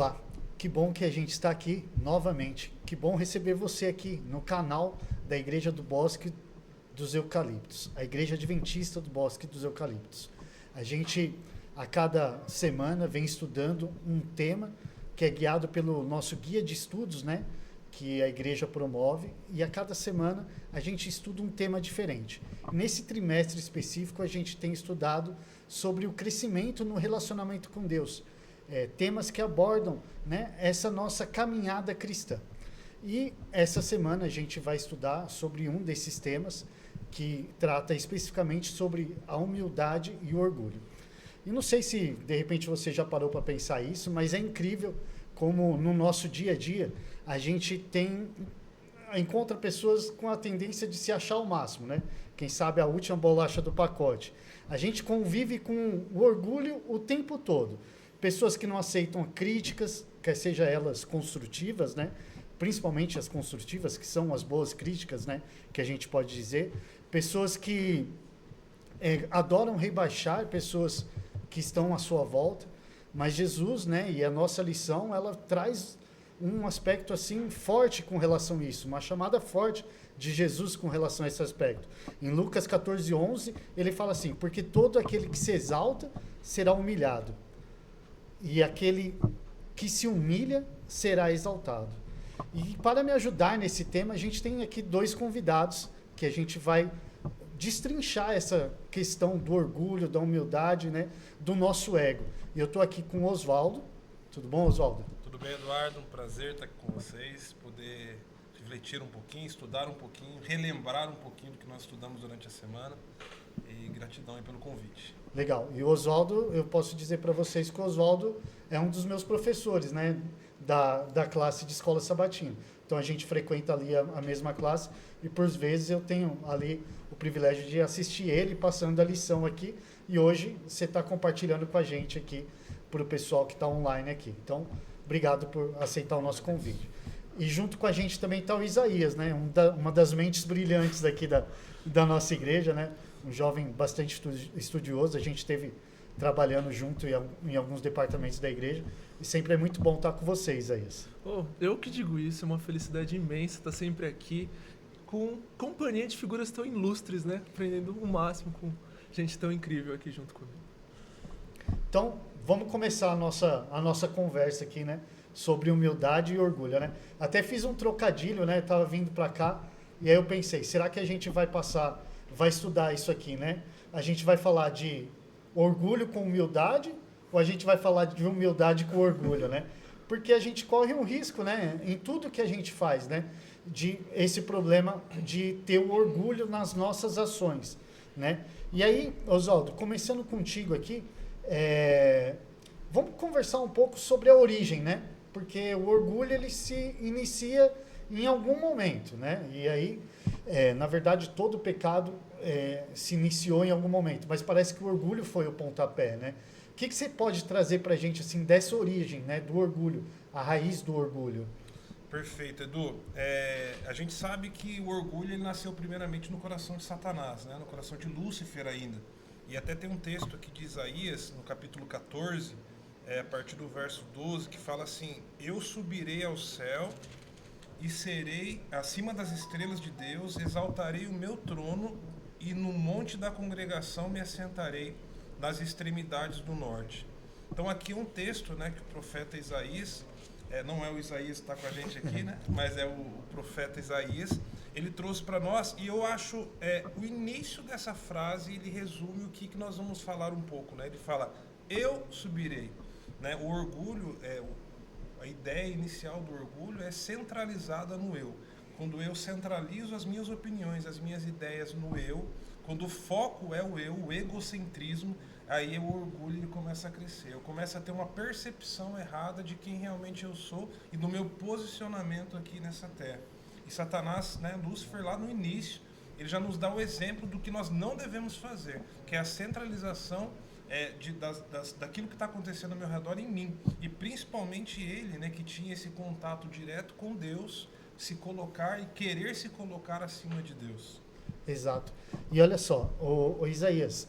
Olá, que bom que a gente está aqui novamente. Que bom receber você aqui no canal da Igreja do Bosque dos Eucaliptos, a Igreja Adventista do Bosque dos Eucaliptos. A gente, a cada semana, vem estudando um tema que é guiado pelo nosso guia de estudos, né? Que a igreja promove, e a cada semana a gente estuda um tema diferente. Nesse trimestre específico, a gente tem estudado sobre o crescimento no relacionamento com Deus. Temas que abordam, né, essa nossa caminhada cristã. E essa semana a gente vai estudar sobre um desses temas que trata especificamente sobre a humildade e o orgulho. E não sei se de repente você já parou para pensar isso, mas é incrível como no nosso dia a dia a gente encontra pessoas com a tendência de se achar ao máximo, né? Quem sabe a última bolacha do pacote. A gente convive com o orgulho o tempo todo. Pessoas que não aceitam críticas, quer seja elas construtivas, né? Principalmente as construtivas, que são as boas críticas, né? Que a gente pode dizer. Pessoas que adoram rebaixar pessoas que estão à sua volta. Mas Jesus, né? E a nossa lição, ela traz um aspecto assim forte com relação a isso, uma chamada forte de Jesus com relação a esse aspecto. Em Lucas 14:11, ele fala assim: porque todo aquele que se exalta será humilhado, e aquele que se humilha será exaltado. E para me ajudar nesse tema, a gente tem aqui dois convidados que a gente vai destrinchar essa questão do orgulho, da humildade, né, do nosso ego. E eu estou aqui com o Oswaldo. Tudo bom, Oswaldo? Tudo bem, Eduardo? Um prazer estar aqui com vocês, poder refletir um pouquinho, estudar um pouquinho, relembrar um pouquinho do que nós estudamos durante a semana. E gratidão aí pelo convite. Legal. E o Oswaldo, eu posso dizer para vocês que o Oswaldo é um dos meus professores, né, da classe de escola sabatina. Então a gente frequenta ali a mesma classe e por vezes eu tenho ali o privilégio de assistir ele passando a lição aqui, e hoje você está compartilhando com a gente aqui para o pessoal que está online aqui. Então, obrigado por aceitar o nosso convite. E junto com a gente também está o Isaías, né, uma das mentes brilhantes aqui da nossa igreja, né, um jovem bastante estudioso. A gente esteve trabalhando junto em alguns departamentos da igreja, e sempre é muito bom estar com vocês, Isaías. Eu que digo isso, é uma felicidade imensa estar sempre aqui com companhia de figuras tão ilustres, né? Aprendendo o máximo com gente tão incrível aqui junto comigo. Então, vamos começar a nossa conversa aqui, né? Sobre humildade e orgulho, né? Até fiz um trocadilho, né? Estava vindo para cá e aí eu pensei, será que a gente vai estudar isso aqui, né? A gente vai falar de orgulho com humildade ou a gente vai falar de humildade com orgulho, né? Porque a gente corre um risco, né? Em tudo que a gente faz, né? De esse problema de ter o orgulho nas nossas ações, né? E aí, Oswaldo, começando contigo aqui, vamos conversar um pouco sobre a origem, né? Porque o orgulho, ele se inicia em algum momento, né? E aí, na verdade, todo pecado se iniciou em algum momento, mas parece que o orgulho foi o pontapé, né? O que você pode trazer para a gente, assim, dessa origem, né? Do orgulho, a raiz do orgulho? Perfeito, Edu. A gente sabe que o orgulho ele nasceu primeiramente no coração de Satanás, né? No coração de Lúcifer ainda. E até tem um texto aqui de Isaías, no capítulo 14, a partir do verso 12, que fala assim: eu subirei ao céu e serei acima das estrelas de Deus, exaltarei o meu trono e no monte da congregação me assentarei nas extremidades do norte. Então aqui é um texto, né, que o profeta Isaías, não é o Isaías que está com a gente aqui, né, mas é o profeta Isaías, ele trouxe para nós, e eu acho o início dessa frase, ele resume o que nós vamos falar um pouco, né? Ele fala, eu subirei, né? O orgulho, a ideia inicial do orgulho é centralizada no eu. Quando eu centralizo as minhas opiniões, as minhas ideias no eu, quando o foco é o eu, o egocentrismo, aí o orgulho ele começa a crescer. Eu começo a ter uma percepção errada de quem realmente eu sou e do meu posicionamento aqui nessa terra. E Satanás, né, Lúcifer, lá no início, ele já nos dá o exemplo do que nós não devemos fazer, que é a centralização daquilo que está acontecendo ao meu redor em mim. E principalmente ele, né, que tinha esse contato direto com Deus, se colocar e querer se colocar acima de Deus. Exato. E olha só, o Isaías,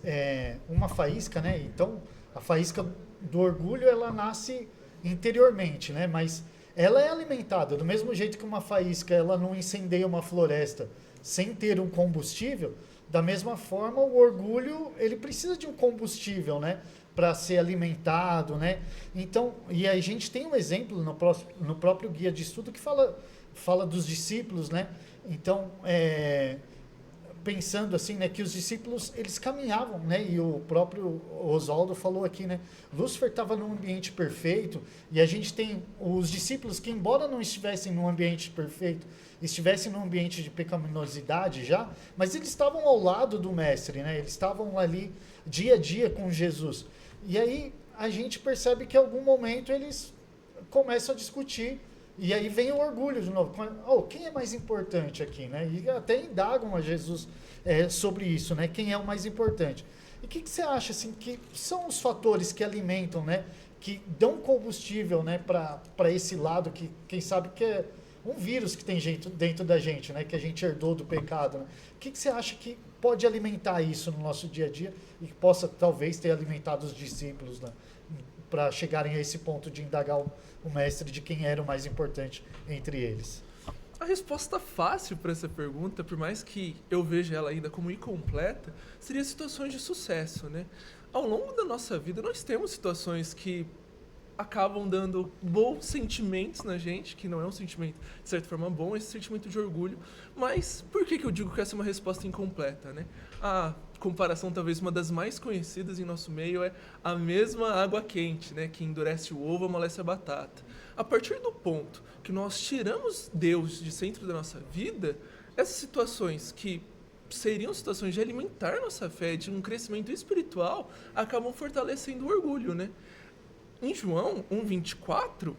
uma faísca, né? Então, a faísca do orgulho, ela nasce interiormente, né? Mas ela é alimentada do mesmo jeito que uma faísca, ela não incendeia uma floresta sem ter um combustível. Da mesma forma, o orgulho, ele precisa de um combustível, né? Para ser alimentado, né? Então, e a gente tem um exemplo no próprio guia de estudo que fala dos discípulos, né? Então, pensando assim, né, que os discípulos, eles caminhavam, né, e o próprio Oswaldo falou aqui, né, Lúcifer estava num ambiente perfeito, e a gente tem os discípulos que, embora não estivessem num ambiente perfeito, estivessem num ambiente de pecaminosidade já, mas eles estavam ao lado do mestre, né, eles estavam ali dia a dia com Jesus. E aí a gente percebe que em algum momento eles começam a discutir. E aí vem o orgulho de novo. Quem é mais importante aqui, né? E até indagam a Jesus sobre isso, né? Quem é o mais importante? E o que você acha, assim, que são os fatores que alimentam, né? Que dão combustível, né? Para esse lado que, quem sabe, que é um vírus que tem dentro da gente, né? Que a gente herdou do pecado, né? O que você acha que pode alimentar isso no nosso dia a dia e que possa, talvez, ter alimentado os discípulos, né? Para chegarem a esse ponto de indagar o mestre de quem era o mais importante entre eles? A resposta fácil para essa pergunta, por mais que eu veja ela ainda como incompleta, seria situações de sucesso, né? Ao longo da nossa vida, nós temos situações que acabam dando bons sentimentos na gente, que não é um sentimento, de certa forma, bom, esse sentimento de orgulho. Mas por que eu digo que essa é uma resposta incompleta, né? A comparação, talvez uma das mais conhecidas em nosso meio, é a mesma água quente, né? Que endurece o ovo, amolece a batata. A partir do ponto que nós tiramos Deus de centro da nossa vida, essas situações que seriam situações de alimentar nossa fé, de um crescimento espiritual, acabam fortalecendo o orgulho, né? Em João 1,24,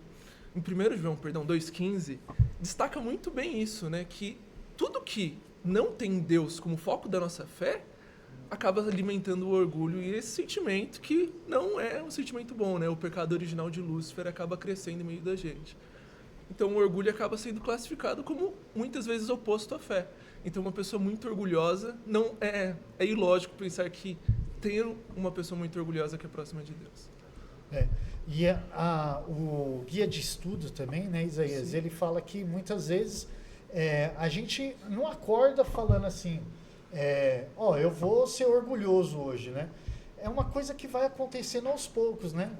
em 1 João, 2,15, destaca muito bem isso, né? Que tudo que não tem Deus como foco da nossa fé acaba alimentando o orgulho e esse sentimento que não é um sentimento bom, né? O pecado original de Lúcifer acaba crescendo em meio da gente. Então o orgulho acaba sendo classificado como muitas vezes oposto à fé. Então uma pessoa muito orgulhosa, não é ilógico pensar que tem uma pessoa muito orgulhosa que é próxima de Deus. E o guia de estudo também, né, Isaías, Sim. ele fala que muitas vezes a gente não acorda falando assim, eu vou ser orgulhoso hoje, né? É uma coisa que vai acontecendo aos poucos, né?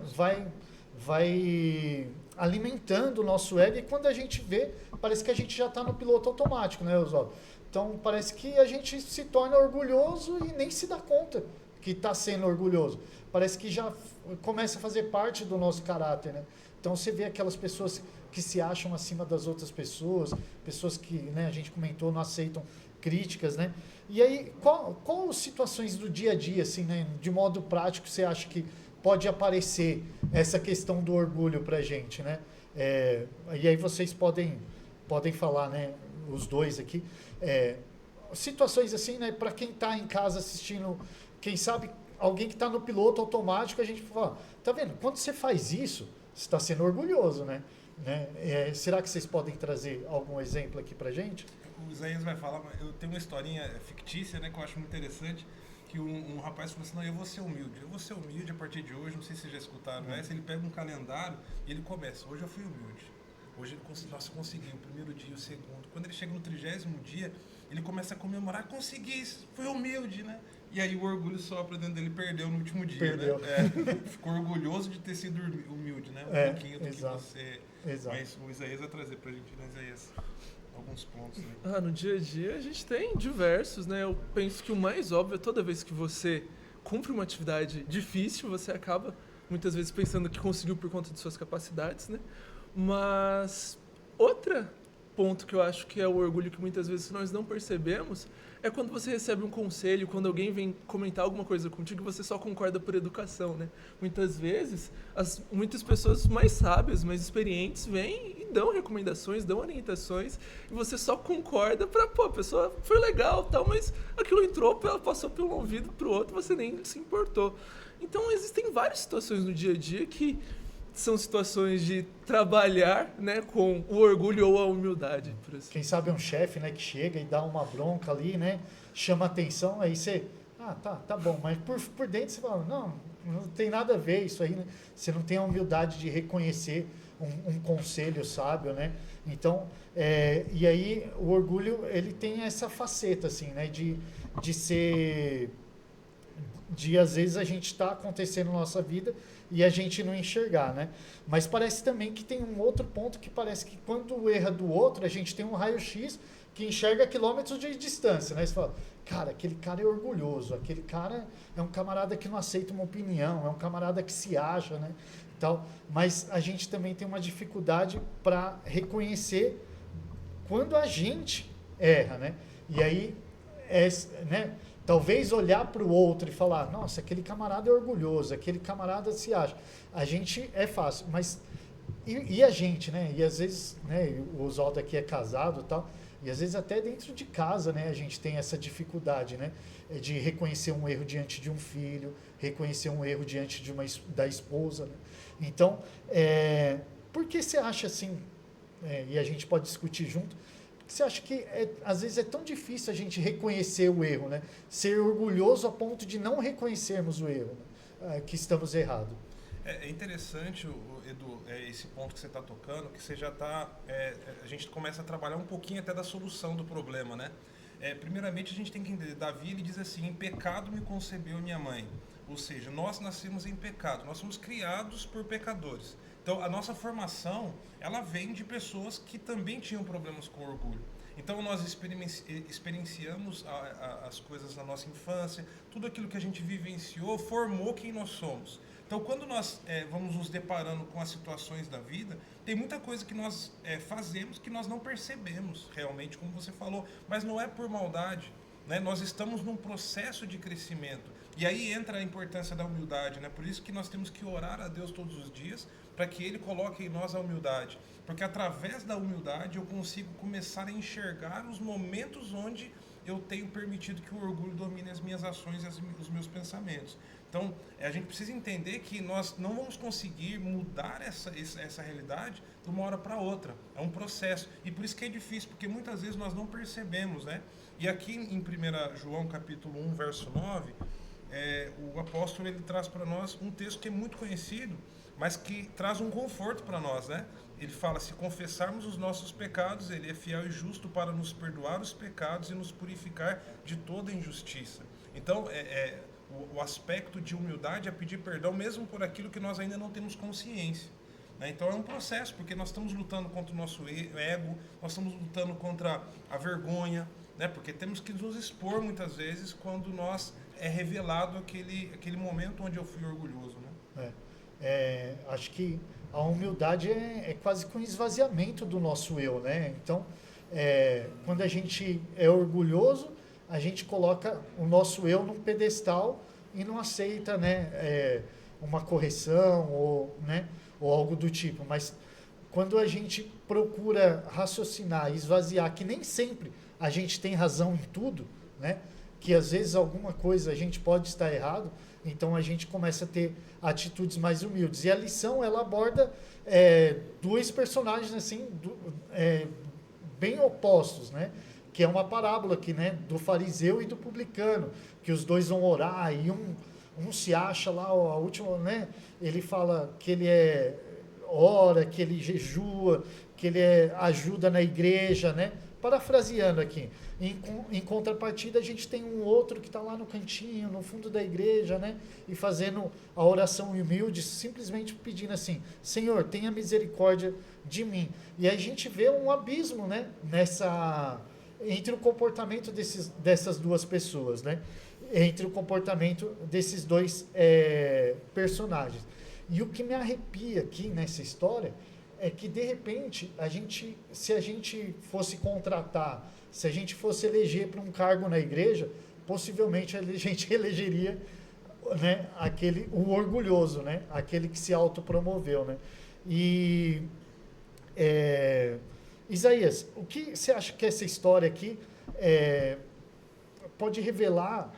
Vai alimentando o nosso ego e quando a gente vê, parece que a gente já está no piloto automático, né, Oswaldo? Então parece que a gente se torna orgulhoso e nem se dá conta que está sendo orgulhoso. Parece que já começa a fazer parte do nosso caráter, né? Então você vê aquelas pessoas que se acham acima das outras pessoas que, né, a gente comentou, não aceitam críticas, né? E aí, qual situações do dia a dia, assim, né, de modo prático, você acha que pode aparecer essa questão do orgulho pra gente, né? E aí vocês podem falar, né, os dois aqui, situações assim, né, para quem está em casa assistindo, quem sabe alguém que está no piloto automático, a gente fala, tá vendo? Quando você faz isso, você está sendo orgulhoso, né? Será que vocês podem trazer algum exemplo aqui pra gente? O Isaías vai falar, mas eu tenho uma historinha fictícia, né, que eu acho muito interessante, que um rapaz falou assim, não, eu vou ser humilde a partir de hoje, não sei se vocês já escutaram essa, ele pega um calendário e ele começa, hoje eu fui humilde, hoje ele conseguiu o primeiro dia, o segundo, quando ele chega no 30º dia, ele começa a comemorar, consegui, foi humilde, né? E aí o orgulho sopra dentro dele, perdeu no último dia, Perdeu. né? Ficou orgulhoso de ter sido humilde, né? Um pouquinho do exato, que você... exato. Mas o Isaías vai trazer pra gente, né, Isaías? Alguns pontos, né? No dia a dia a gente tem diversos, né? Eu penso que o mais óbvio é toda vez que você cumpre uma atividade difícil, você acaba muitas vezes pensando que conseguiu por conta de suas capacidades, né? Mas outro ponto que eu acho que é o orgulho que muitas vezes nós não percebemos é quando você recebe um conselho, quando alguém vem comentar alguma coisa contigo e você só concorda por educação, né? Muitas vezes, muitas pessoas mais sábias, mais experientes vêm e dão recomendações, dão orientações e você só concorda a pessoa foi legal, tal, mas aquilo entrou, ela passou por um ouvido pro outro, você nem se importou. Então, existem várias situações no dia a dia que são situações de trabalhar, né, com o orgulho ou a humildade. Por assim. Quem sabe um chefe, né, que chega e dá uma bronca ali, né, chama atenção, aí você, tá bom, mas por dentro você fala, não, não tem nada a ver isso aí, né? Você não tem a humildade de reconhecer um conselho sábio, né? Então, e aí o orgulho, ele tem essa faceta, assim, né? De ser... De, às vezes, a gente está acontecendo na nossa vida e a gente não enxergar, né? Mas parece também que tem um outro ponto que parece que quando erra do outro, a gente tem um raio-x que enxerga quilômetros de distância, né? Você fala, cara, aquele cara é orgulhoso, aquele cara é um camarada que não aceita uma opinião, é um camarada que se acha, né? Tal. Mas a gente também tem uma dificuldade para reconhecer quando a gente erra, né? E aí, né? Talvez olhar para o outro e falar, nossa, aquele camarada é orgulhoso, aquele camarada se acha. A gente é fácil, mas e a gente, né? E às vezes, né? O Oswaldo aqui é casado e tal, e às vezes até dentro de casa, né? A gente tem essa dificuldade, né? De reconhecer um erro diante de um filho, reconhecer um erro diante de da esposa, né? Então, por que você acha assim, e a gente pode discutir junto, você acha que às vezes é tão difícil a gente reconhecer o erro, né? Ser orgulhoso a ponto de não reconhecermos o erro, né? Que estamos errados. É interessante, Edu, esse ponto que você está tocando, que você já está... a gente começa a trabalhar um pouquinho até da solução do problema, né? Primeiramente, a gente tem que entender, Davi, ele diz assim, em pecado me concebeu minha mãe. Ou seja, nós nascemos em pecado, nós somos criados por pecadores. Então, a nossa formação, ela vem de pessoas que também tinham problemas com orgulho. Então, nós experienciamos as coisas na nossa infância, tudo aquilo que a gente vivenciou formou quem nós somos. Então, quando nós vamos nos deparando com as situações da vida, tem muita coisa que nós fazemos que nós não percebemos realmente, como você falou, mas não é por maldade, né? Nós estamos num processo de crescimento. E aí entra a importância da humildade, né? Por isso que nós temos que orar a Deus todos os dias, para que Ele coloque em nós a humildade. Porque através da humildade eu consigo começar a enxergar os momentos onde eu tenho permitido que o orgulho domine as minhas ações e os meus pensamentos. Então, a gente precisa entender que nós não vamos conseguir mudar essa realidade de uma hora para outra. É um processo. E por isso que é difícil, porque muitas vezes nós não percebemos, né? E aqui em 1 João capítulo 1, verso 9, o apóstolo ele traz para nós um texto que é muito conhecido, mas que traz um conforto para nós, né? Ele fala, se confessarmos os nossos pecados, Ele é fiel e justo para nos perdoar os pecados e nos purificar de toda injustiça. Então, o aspecto de humildade é pedir perdão mesmo por aquilo que nós ainda não temos consciência, né? Então é um processo, porque nós estamos lutando contra o nosso ego, nós estamos lutando contra a vergonha, né? Porque temos que nos expor muitas vezes quando nós é revelado aquele momento onde eu fui orgulhoso, né? Acho que a humildade é quase que um esvaziamento do nosso eu, né? Então, quando a gente é orgulhoso, a gente coloca o nosso eu num pedestal e não aceita, né, uma correção né, ou algo do tipo. Mas quando a gente procura raciocinar, esvaziar, que nem sempre a gente tem razão em tudo, né? Que às vezes alguma coisa a gente pode estar errado, então a gente começa a ter atitudes mais humildes. E a lição, ela aborda dois personagens assim, bem opostos, né? Que é uma parábola aqui, né? Do fariseu e do publicano, que os dois vão orar e um se acha lá, a última, né? Ele fala que ele ora, que ele jejua, que ele ajuda na igreja, né? Parafraseando aqui. Em contrapartida, a gente tem um outro que está lá no cantinho, no fundo da igreja, né? E fazendo a oração humilde, simplesmente pedindo assim, Senhor, tenha misericórdia de mim. E aí a gente vê um abismo, né? Entre o comportamento dessas duas pessoas, né? Entre o comportamento desses dois personagens. E o que me arrepia aqui nessa história é que, de repente, se a gente fosse contratar, se a gente fosse eleger para um cargo na igreja, possivelmente a gente elegeria, né, o orgulhoso, né, aquele que se autopromoveu, né? E Isaías, o que você acha que essa história aqui pode revelar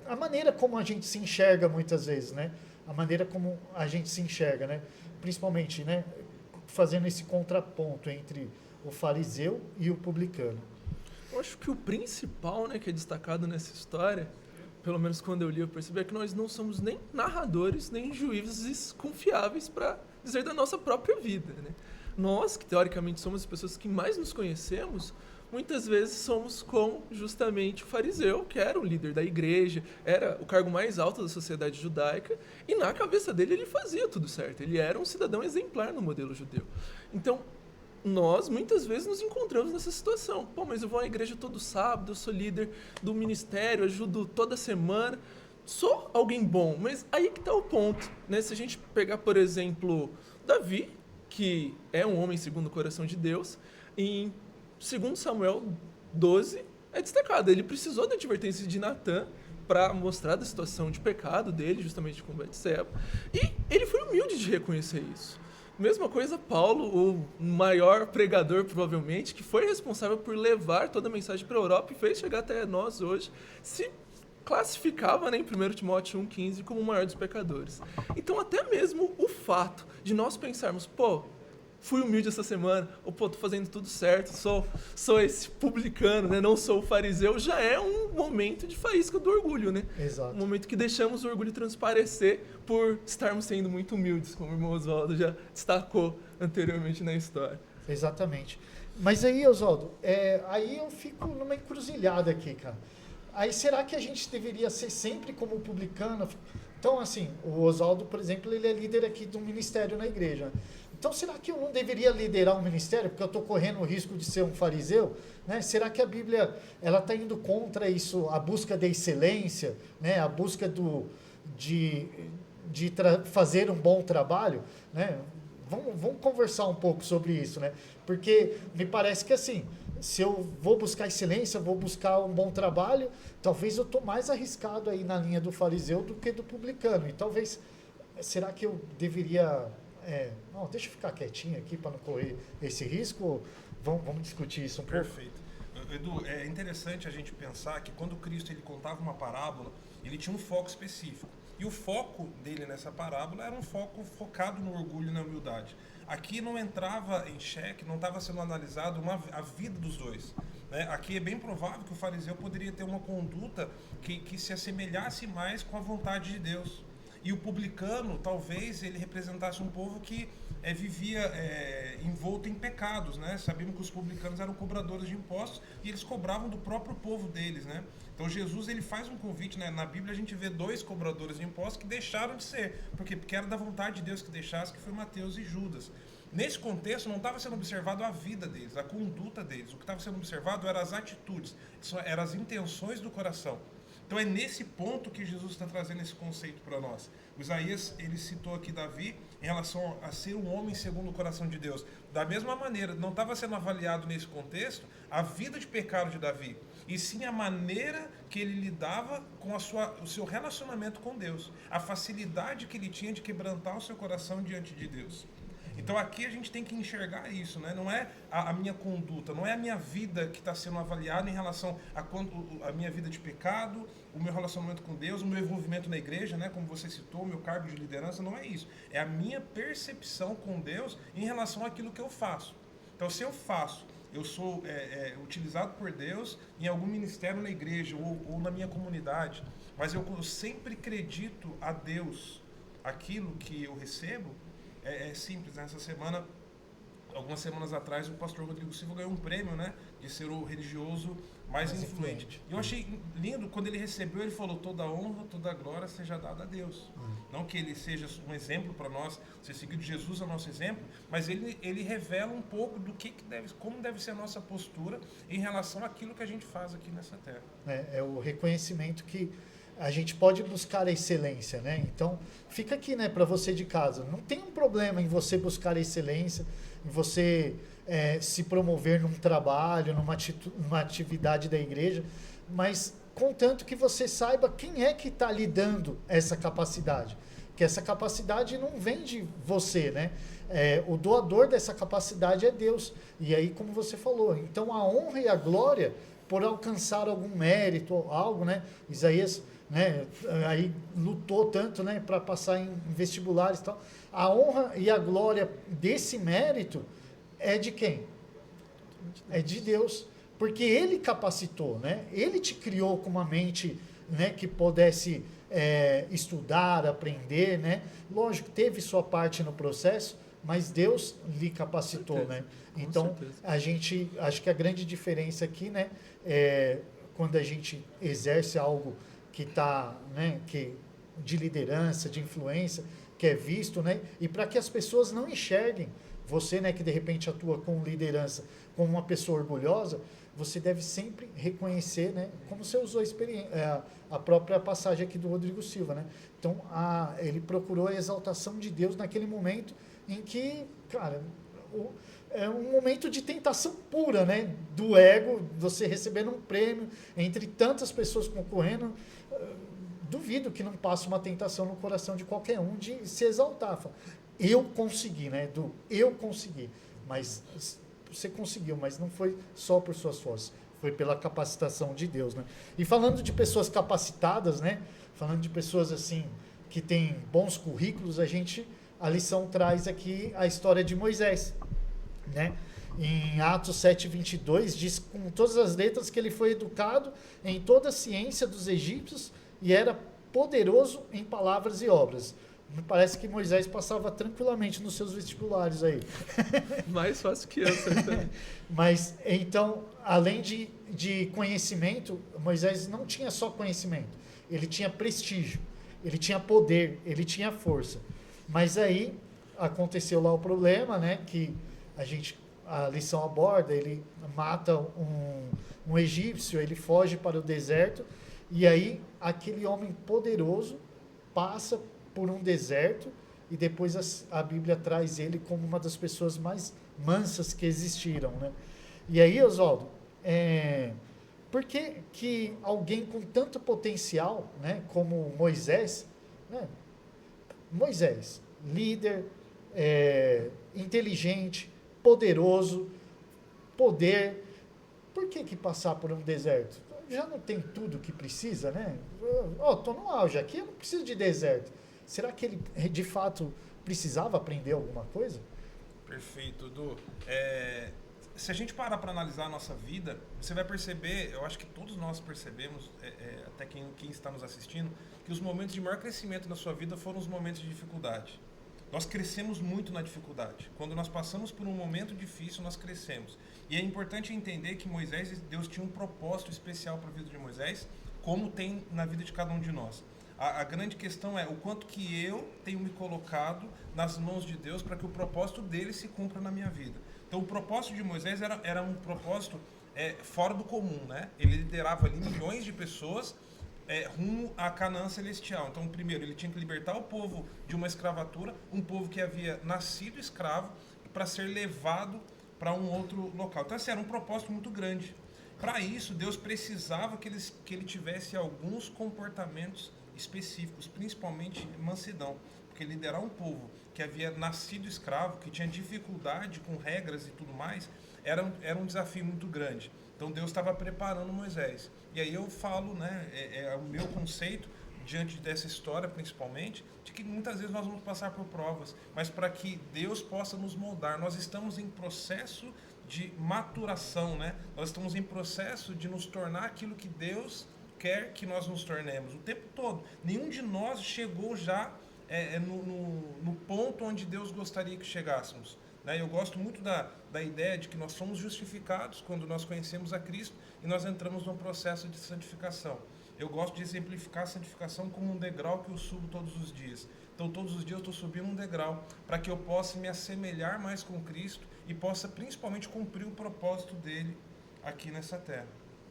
a maneira como a gente se enxerga muitas vezes, né? A maneira como a gente se enxerga, né? Principalmente, né, fazendo esse contraponto entre o fariseu e o publicano. Eu acho que o principal, né, que é destacado nessa história, pelo menos quando eu li, eu percebi que nós não somos nem narradores, nem juízes confiáveis para dizer da nossa própria vida, né? Nós, que teoricamente somos as pessoas que mais nos conhecemos, muitas vezes somos como justamente o fariseu, que era o líder da igreja, era o cargo mais alto da sociedade judaica, e na cabeça dele ele fazia tudo certo, ele era um cidadão exemplar no modelo judeu. Então, nós muitas vezes nos encontramos nessa situação. Pô, mas eu vou à igreja todo sábado, eu sou líder do ministério, ajudo toda semana, sou alguém bom, mas aí que está o ponto, né? Se a gente pegar, por exemplo, Davi, que é um homem segundo o coração de Deus, em 2 Samuel 12 é destacado. Ele precisou da advertência de Natã para mostrar da situação de pecado dele, justamente com Betseba, e ele foi humilde de reconhecer isso. Mesma coisa Paulo, o maior pregador provavelmente, que foi responsável por levar toda a mensagem para a Europa e fez chegar até nós hoje, se classificava, né, em 1 Timóteo 1,15 como o maior dos pecadores. Então até mesmo o fato de nós pensarmos, pô, fui humilde essa semana, ou pô, tô fazendo tudo certo, sou esse publicano, né, não sou o fariseu, já é um momento de faísca do orgulho, né? Exato. Um momento que deixamos o orgulho transparecer por estarmos sendo muito humildes, como o irmão Oswaldo já destacou anteriormente na história. Exatamente. Mas aí, Oswaldo, aí eu fico numa encruzilhada aqui, cara. Aí será que a gente deveria ser sempre como publicano? Então, assim, o Oswaldo, por exemplo, ele é líder aqui do ministério na igreja. Então, será que eu não deveria liderar um ministério porque eu estou correndo o risco de ser um fariseu? Né? Será que a Bíblia ela está indo contra isso, a busca da excelência, né? A busca de fazer um bom trabalho? Né? Vamos conversar um pouco sobre isso, né? Porque me parece que assim, se eu vou buscar excelência, vou buscar um bom trabalho, talvez eu estou mais arriscado aí na linha do fariseu do que do publicano. E talvez, será que eu deveria... não, deixa eu ficar quietinho aqui para não correr esse risco. Vamos discutir isso um pouco. Perfeito. Edu, é interessante a gente pensar que quando Cristo ele contava uma parábola, ele tinha um foco específico. E o foco dele nessa parábola era um foco focado no orgulho e na humildade. Aqui não entrava em xeque, não estava sendo analisado a vida dos dois. Né? Aqui é bem provável que o fariseu poderia ter uma conduta que se assemelhasse mais com a vontade de Deus. E o publicano, talvez, ele representasse um povo que vivia envolto em pecados, né? Sabíamos que os publicanos eram cobradores de impostos e eles cobravam do próprio povo deles, né? Então Jesus ele faz um convite, né? Na Bíblia a gente vê 2 cobradores de impostos que deixaram de ser. Por quê? Porque era da vontade de Deus que deixasse, que foi Mateus e Judas. Nesse contexto não estava sendo observado a vida deles, a conduta deles. O que estava sendo observado eram as atitudes, eram as intenções do coração. Então é nesse ponto que Jesus está trazendo esse conceito para nós. O Isaías, ele citou aqui Davi em relação a ser um homem segundo o coração de Deus. Da mesma maneira, não estava sendo avaliado nesse contexto a vida de pecado de Davi, e sim a maneira que ele lidava com o seu relacionamento com Deus, a facilidade que ele tinha de quebrantar o seu coração diante de Deus. Então aqui a gente tem que enxergar isso, né? Não é a minha conduta, não é a minha vida que está sendo avaliada em relação a minha vida de pecado, o meu relacionamento com Deus, o meu envolvimento na igreja, né? Como você citou, o meu cargo de liderança, não é isso. É a minha percepção com Deus em relação àquilo que eu faço. Então se eu sou utilizado por Deus em algum ministério na igreja ou na minha comunidade, mas eu sempre acredito a Deus aquilo que eu recebo. É simples, né? Essa semana, algumas semanas atrás, o pastor Rodrigo Silva ganhou um prêmio, né? De ser o religioso mais influente. E eu achei lindo, quando ele recebeu, ele falou: toda honra, toda glória seja dada a Deus. Não que ele seja um exemplo para nós, ser seguido de Jesus é o nosso exemplo, mas ele revela um pouco do como deve ser a nossa postura em relação àquilo que a gente faz aqui nessa terra. É o reconhecimento que a gente pode buscar a excelência, né? Então, fica aqui, né, para você de casa. Não tem um problema em você buscar a excelência, em você se promover num trabalho, numa atividade da igreja, mas contanto que você saiba quem é que está lhe dando essa capacidade. Porque essa capacidade não vem de você, né? O doador dessa capacidade é Deus. E aí, como você falou, então a honra e a glória por alcançar algum mérito ou algo, né? Isaías, né, aí lutou tanto, né, para passar em vestibulares e tal. A honra e a glória desse mérito é de quem? É de Deus, porque Ele capacitou, né? Ele te criou com uma mente né, que pudesse estudar, aprender, né? Lógico, teve sua parte no processo, mas Deus lhe capacitou, né? Então, acho que a grande diferença aqui, né, é quando a gente exerce algo que está, né, de liderança, de influência, que é visto, né, e para que as pessoas não enxerguem você, né, que de repente atua com liderança, como uma pessoa orgulhosa, você deve sempre reconhecer, né, como você usou a própria passagem aqui do Rodrigo Silva, né? Então, ele procurou a exaltação de Deus naquele momento em que, cara, é um momento de tentação pura, né? Do ego, você recebendo um prêmio entre tantas pessoas concorrendo. Duvido que não passe uma tentação no coração de qualquer um de se exaltar. Fala, eu consegui, né? Eu consegui. Mas você conseguiu, mas não foi só por suas forças. Foi pela capacitação de Deus, né? E falando de pessoas capacitadas, né? Falando de pessoas assim que têm bons currículos, a lição traz aqui a história de Moisés, né? Em Atos 7:22 diz com todas as letras que ele foi educado em toda a ciência dos egípcios e era poderoso em palavras e obras. Me parece que Moisés passava tranquilamente nos seus vestibulares aí. Mais fácil que eu, certamente. Mas, então, além de conhecimento, Moisés não tinha só conhecimento. Ele tinha prestígio, ele tinha poder, ele tinha força. Mas aí aconteceu lá o problema, né? Que a lição aborda, ele mata um egípcio, ele foge para o deserto, e aí aquele homem poderoso passa por um deserto, e depois a Bíblia traz ele como uma das pessoas mais mansas que existiram, né? E aí, Oswaldo, por que alguém com tanto potencial, né, como Moisés, né? Moisés, líder, inteligente, poderoso, poder, por que passar por um deserto? Já não tem tudo que precisa, né? Estou no auge aqui, eu não preciso de deserto. Será que ele, de fato, precisava aprender alguma coisa? Perfeito, Edu. Se a gente parar para analisar a nossa vida, você vai perceber, eu acho que todos nós percebemos, até quem está nos assistindo, que os momentos de maior crescimento na sua vida foram os momentos de dificuldade. Nós crescemos muito na dificuldade. Quando nós passamos por um momento difícil, nós crescemos. E é importante entender que Deus tinha um propósito especial para a vida de Moisés, como tem na vida de cada um de nós. A grande questão é o quanto que eu tenho me colocado nas mãos de Deus para que o propósito dele se cumpra na minha vida. Então, o propósito de Moisés era um propósito fora do comum, né? Ele liderava ali milhões de pessoas rumo à Canaã celestial. Então, primeiro, ele tinha que libertar o povo de uma escravatura, um povo que havia nascido escravo, para ser levado para um outro local. Então, assim, era um propósito muito grande. Para isso, Deus precisava que ele tivesse alguns comportamentos específicos, principalmente mansidão, porque liderar um povo que havia nascido escravo, que tinha dificuldade com regras e tudo mais, era um desafio muito grande. Então Deus estava preparando Moisés. E aí eu falo, né, o meu conceito diante dessa história, principalmente, de que muitas vezes nós vamos passar por provas, mas para que Deus possa nos moldar, nós estamos em processo de maturação, né? Nós estamos em processo de nos tornar aquilo que Deus quer que nós nos tornemos o tempo todo. Nenhum de nós chegou já no ponto onde Deus gostaria que chegássemos, né? Eu gosto muito da ideia de que nós somos justificados quando nós conhecemos a Cristo e nós entramos num processo de santificação. Eu gosto de exemplificar a santificação como um degrau que eu subo todos os dias. Então, todos os dias eu estou subindo um degrau para que eu possa me assemelhar mais com Cristo e possa principalmente cumprir o propósito dele aqui nessa terra.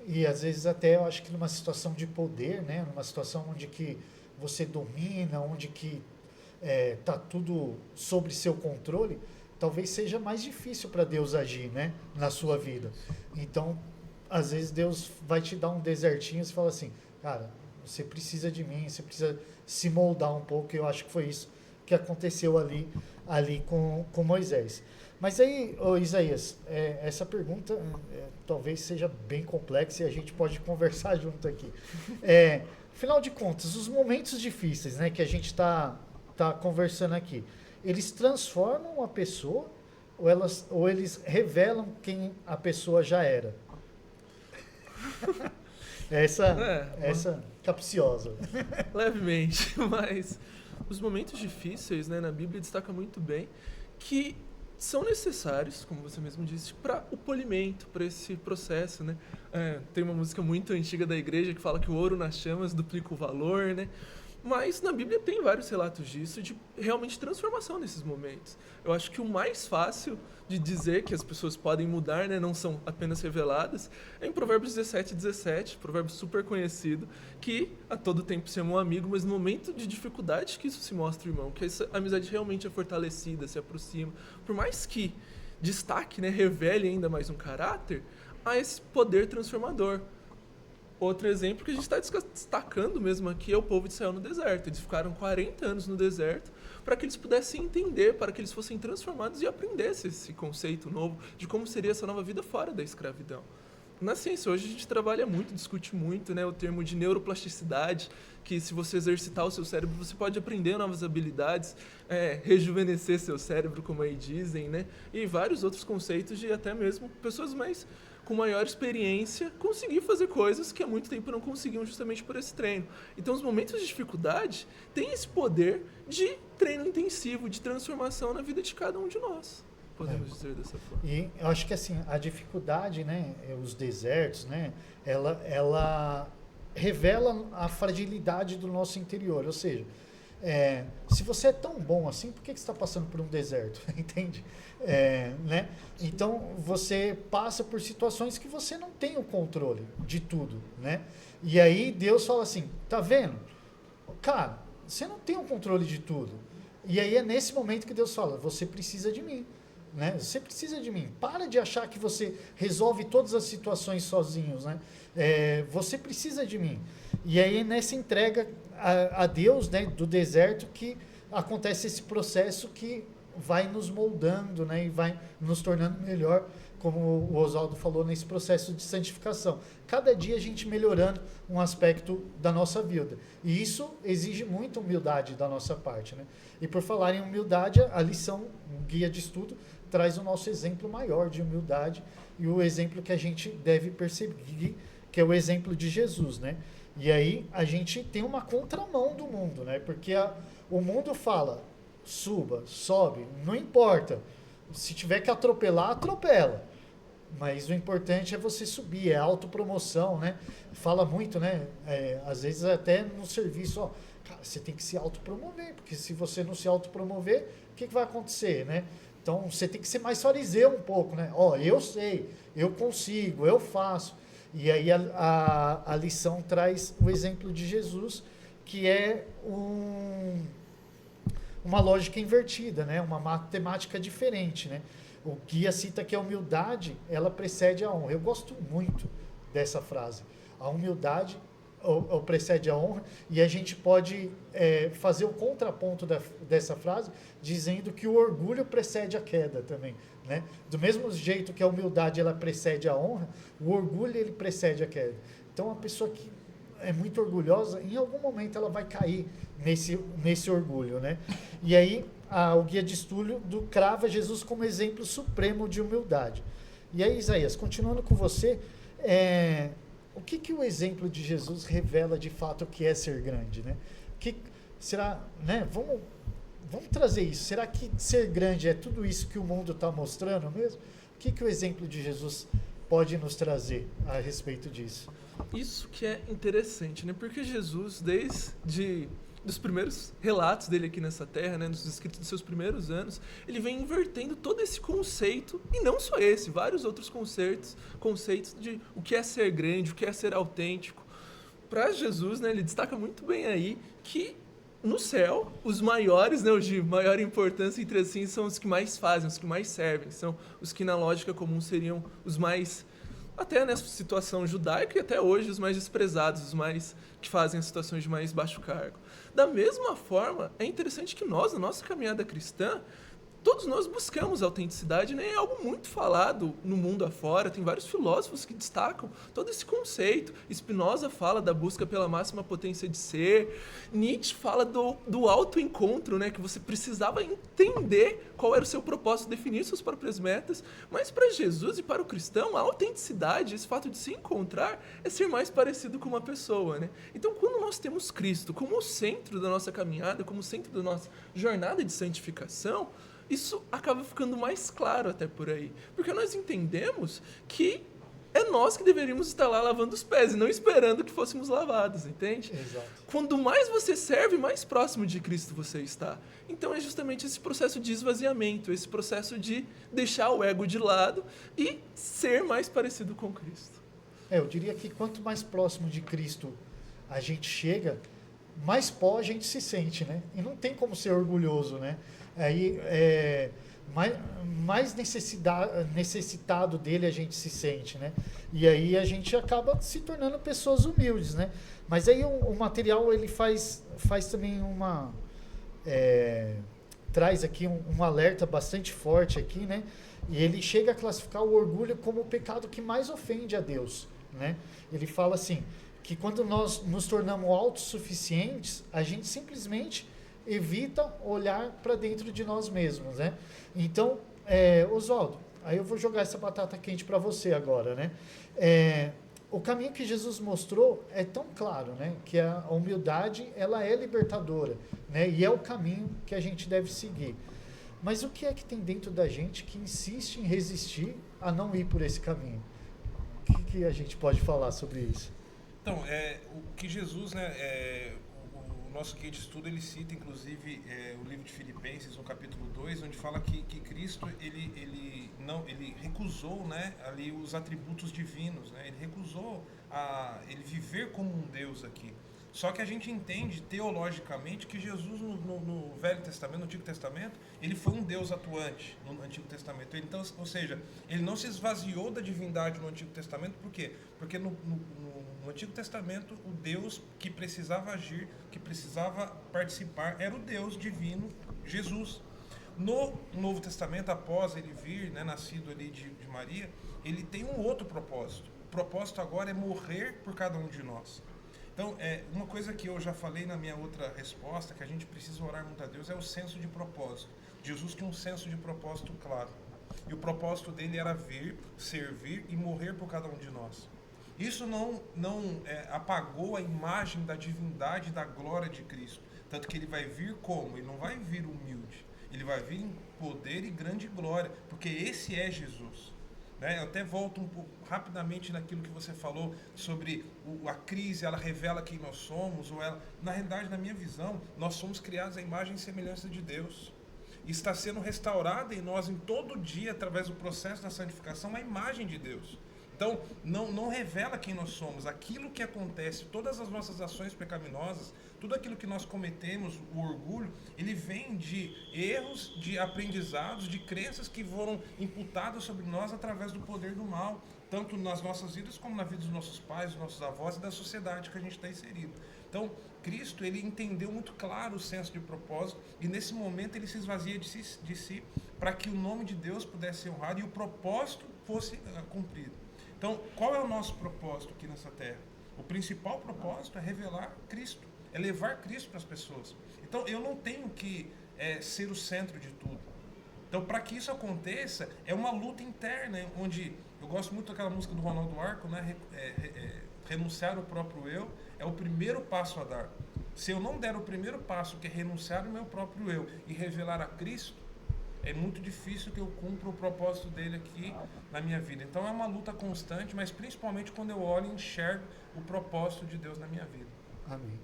E às vezes até eu acho que numa situação de poder, né, numa situação onde que você domina, onde que tá tudo sob seu controle, talvez seja mais difícil para Deus agir, né, na sua vida. Então, às vezes Deus vai te dar um desertinho e você fala assim, cara, você precisa de mim, você precisa se moldar um pouco. Eu acho que foi isso que aconteceu ali com Moisés. Mas aí, Isaías, essa pergunta talvez seja bem complexa e a gente pode conversar junto aqui. Afinal de contas, os momentos difíceis, né, que a gente está conversando aqui, eles transformam a pessoa ou eles revelam quem a pessoa já era? capciosa. Levemente, mas os momentos difíceis, né, na Bíblia destaca muito bem que são necessários, como você mesmo disse, para o polimento, para esse processo, né? Tem uma música muito antiga da igreja que fala que o ouro nas chamas duplica o valor, né? Mas na Bíblia tem vários relatos disso, de realmente transformação nesses momentos. Eu acho que o mais fácil de dizer que as pessoas podem mudar, né, não são apenas reveladas, é em Provérbios 17:17, provérbio super conhecido, que a todo tempo se ama um amigo, mas no momento de dificuldade que isso se mostra, irmão, que essa amizade realmente é fortalecida, se aproxima. Por mais que destaque, né, revele ainda mais um caráter, há esse poder transformador. Outro exemplo que a gente está destacando mesmo aqui é o povo de Israel no deserto. Eles ficaram 40 anos no deserto para que eles pudessem entender, para que eles fossem transformados e aprendessem esse conceito novo de como seria essa nova vida fora da escravidão. Na ciência hoje a gente trabalha muito, discute muito, né, o termo de neuroplasticidade, que se você exercitar o seu cérebro você pode aprender novas habilidades, rejuvenescer seu cérebro, como aí dizem, né, e vários outros conceitos de até mesmo pessoas com maior experiência conseguir fazer coisas que há muito tempo não conseguiam justamente por esse treino. Então os momentos de dificuldade têm esse poder de treino intensivo, de transformação na vida de cada um de nós. Podemos dizer dessa forma. E eu acho que assim, a dificuldade, né, os desertos, né, ela revela a fragilidade do nosso interior. Ou seja, se você é tão bom assim, por que você está passando por um deserto? Entende? Né? Então você passa por situações que você não tem o controle de tudo, né? E aí Deus fala assim, tá vendo? Cara, você não tem o controle de tudo. E aí é nesse momento que Deus fala, você precisa de mim. Né? Você precisa de mim. Para de achar que você resolve todas as situações sozinhos, né? Você precisa de mim. E aí nessa entrega a Deus, né, do deserto, que acontece esse processo que vai nos moldando, né, e vai nos tornando melhor, como o Oswaldo falou, nesse processo de santificação. Cada dia a gente melhorando um aspecto da nossa vida. E isso exige muita humildade da nossa parte, né? E por falar em humildade, a lição, um guia de estudo, traz o nosso exemplo maior de humildade e o exemplo que a gente deve perseguir, que é o exemplo de Jesus, né? E aí a gente tem uma contramão do mundo, né? Porque o mundo fala, suba, sobe, não importa. Se tiver que atropelar, atropela. Mas o importante é você subir, é autopromoção, né? Fala muito, né? Às vezes até no serviço, ó, cara, você tem que se autopromover, porque se você não se autopromover, o que vai acontecer, né? Então você tem que ser mais fariseu um pouco, né? Ó, eu sei, eu consigo, eu faço. E aí a lição traz o exemplo de Jesus, que é uma lógica invertida, né? Uma matemática diferente, né? O guia cita que a humildade, ela precede a honra. Eu gosto muito dessa frase. A humildade ou precede a honra, e a gente pode fazer o contraponto dessa frase, dizendo que o orgulho precede a queda também, né? Do mesmo jeito que a humildade ela precede a honra, o orgulho ele precede a queda. Então a pessoa que é muito orgulhosa, em algum momento ela vai cair nesse orgulho, né? E aí o guia de estudo crava Jesus como exemplo supremo de humildade. E aí, Isaías, continuando com você, o que o exemplo de Jesus revela de fato o que é ser grande, né? Será, né? Vamos trazer isso. Será que ser grande é tudo isso que o mundo está mostrando mesmo? O que o exemplo de Jesus pode nos trazer a respeito disso? Isso que é interessante, né? Porque Jesus, desde dos primeiros relatos dele aqui nessa terra, né, nos escritos dos seus primeiros anos, ele vem invertendo todo esse conceito, e não só esse, vários outros conceitos de o que é ser grande, o que é ser autêntico. Para Jesus, né, ele destaca muito bem aí que no céu, os maiores, né, os de maior importância entre assim, são os que mais fazem, os que mais servem, são os que na lógica comum seriam os mais, até nessa situação judaica e até hoje, os mais desprezados, os mais que fazem as situações de mais baixo cargo. Da mesma forma, é interessante que nós, na nossa caminhada cristã, todos nós buscamos autenticidade, né? É algo muito falado no mundo afora, tem vários filósofos que destacam todo esse conceito. Spinoza fala da busca pela máxima potência de ser, Nietzsche fala do autoencontro, né? Que você precisava entender qual era o seu propósito, definir suas próprias metas, mas para Jesus e para o cristão, a autenticidade, esse fato de se encontrar, é ser mais parecido com uma pessoa, né? Então, quando nós temos Cristo como o centro da nossa caminhada, como o centro da nossa jornada de santificação, isso acaba ficando mais claro até por aí. Porque nós entendemos que é nós que deveríamos estar lá lavando os pés e não esperando que fôssemos lavados, entende? Exato. Quanto mais você serve, mais próximo de Cristo você está. Então é justamente esse processo de esvaziamento, esse processo de deixar o ego de lado e ser mais parecido com Cristo. Eu diria que quanto mais próximo de Cristo a gente chega, mais pó a gente se sente, né? E não tem como ser orgulhoso, né? Aí, mais necessitado dele a gente se sente, né? E aí a gente acaba se tornando pessoas humildes, né? Mas aí o material, ele faz também traz aqui um alerta bastante forte aqui, né? E ele chega a classificar o orgulho como o pecado que mais ofende a Deus, né? Ele fala assim, que quando nós nos tornamos autossuficientes, a gente simplesmente evita olhar para dentro de nós mesmos, né? Então, Oswaldo, aí eu vou jogar essa batata quente para você agora, né? O caminho que Jesus mostrou é tão claro, né? Que a humildade, ela é libertadora, né? E é o caminho que a gente deve seguir. Mas o que é que tem dentro da gente que insiste em resistir a não ir por esse caminho? O que a gente pode falar sobre isso? Então, o que Jesus, né, o nosso guia de estudo, ele cita, inclusive, o livro de Filipenses, no capítulo 2, onde fala que Cristo, ele recusou, né, ali os atributos divinos, né, ele recusou ele viver como um Deus aqui. Só que a gente entende teologicamente que Jesus no Velho Testamento, no Antigo Testamento, ele foi um Deus atuante no Antigo Testamento. Então, ou seja, ele não se esvaziou da divindade no Antigo Testamento, por quê? Porque no Antigo Testamento, o Deus que precisava agir, que precisava participar, era o Deus divino, Jesus. No Novo Testamento, após ele vir, né, nascido ali de Maria, ele tem um outro propósito. O propósito agora é morrer por cada um de nós. Então, uma coisa que eu já falei na minha outra resposta, que a gente precisa orar muito a Deus, é o senso de propósito. Jesus tinha um senso de propósito claro. E o propósito dele era vir, servir e morrer por cada um de nós. Isso não apagou a imagem da divindade e da glória de Cristo. Tanto que ele vai vir como? Ele não vai vir humilde. Ele vai vir em poder e grande glória, porque esse é Jesus. Eu até volto um pouco rapidamente naquilo que você falou sobre a crise, ela revela quem nós somos, na realidade, na minha visão, nós somos criados à imagem e semelhança de Deus. E está sendo restaurada em nós, em todo dia, através do processo da santificação, a imagem de Deus. Então, não revela quem nós somos. Aquilo que acontece, todas as nossas ações pecaminosas, tudo aquilo que nós cometemos, o orgulho, ele vem de erros, de aprendizados, de crenças que foram imputadas sobre nós através do poder do mal, tanto nas nossas vidas como na vida dos nossos pais, dos nossos avós e da sociedade que a gente está inserido. Então, Cristo, ele entendeu muito claro o senso de propósito e nesse momento ele se esvazia de si para que o nome de Deus pudesse ser honrado e o propósito fosse cumprido. Então, qual é o nosso propósito aqui nessa terra? O principal propósito é revelar Cristo, é levar Cristo para as pessoas. Então, eu não tenho que ser o centro de tudo. Então, para que isso aconteça, é uma luta interna, onde eu gosto muito daquela música do Ronaldo Arco, né? Renunciar ao próprio eu é o primeiro passo a dar. Se eu não der o primeiro passo, que é renunciar ao meu próprio eu e revelar a Cristo, é muito difícil que eu cumpra o propósito dele aqui na minha vida. Então é uma luta constante, mas principalmente quando eu olho e enxergo o propósito de Deus na minha vida. Amém.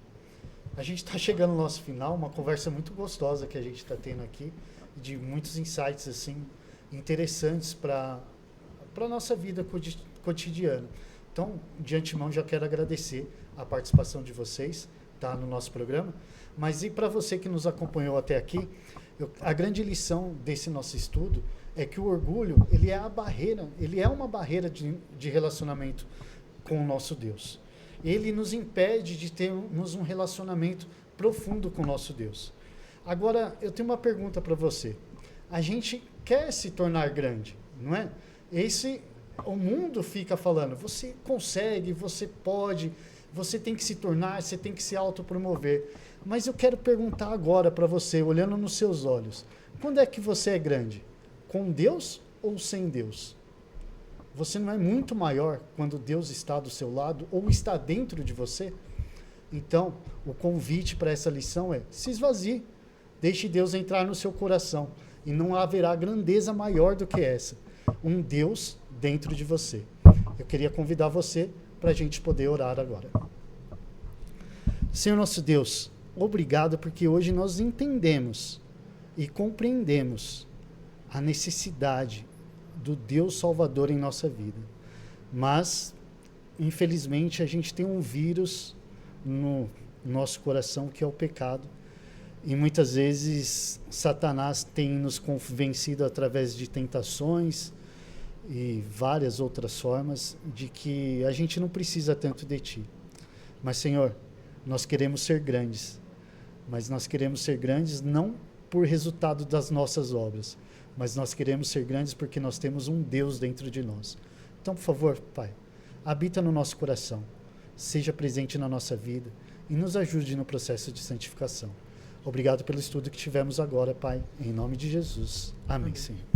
A gente está chegando no nosso final, uma conversa muito gostosa que a gente está tendo aqui, de muitos insights assim interessantes para a nossa vida cotidiana. Então, de antemão, já quero agradecer a participação de vocês, tá, no nosso programa. Mas e para você que nos acompanhou até aqui, a grande lição desse nosso estudo é que o orgulho, ele é uma barreira de relacionamento com o nosso Deus. Ele nos impede de termos um relacionamento profundo com o nosso Deus. Agora, eu tenho uma pergunta para você. a gente quer se tornar grande, não é? O mundo fica falando, você consegue, você pode, você tem que se tornar, você tem que se autopromover. Mas eu quero perguntar agora para você, olhando nos seus olhos, quando é que você é grande? Com Deus ou sem Deus? Você não é muito maior quando Deus está do seu lado ou está dentro de você? Então, o convite para essa lição é: se esvazie, deixe Deus entrar no seu coração e não haverá grandeza maior do que essa. Um Deus dentro de você. Eu queria convidar você para a gente poder orar agora. Senhor nosso Deus, obrigado porque hoje nós entendemos e compreendemos a necessidade do Deus Salvador em nossa vida. Mas, infelizmente, a gente tem um vírus no nosso coração que é o pecado. E muitas vezes Satanás tem nos convencido através de tentações e várias outras formas de que a gente não precisa tanto de Ti. Mas, Senhor, nós queremos ser grandes. Mas nós queremos ser grandes não por resultado das nossas obras, mas nós queremos ser grandes porque nós temos um Deus dentro de nós. Então, por favor, Pai, habita no nosso coração, seja presente na nossa vida e nos ajude no processo de santificação. Obrigado pelo estudo que tivemos agora, Pai, em nome de Jesus. Amém, Senhor.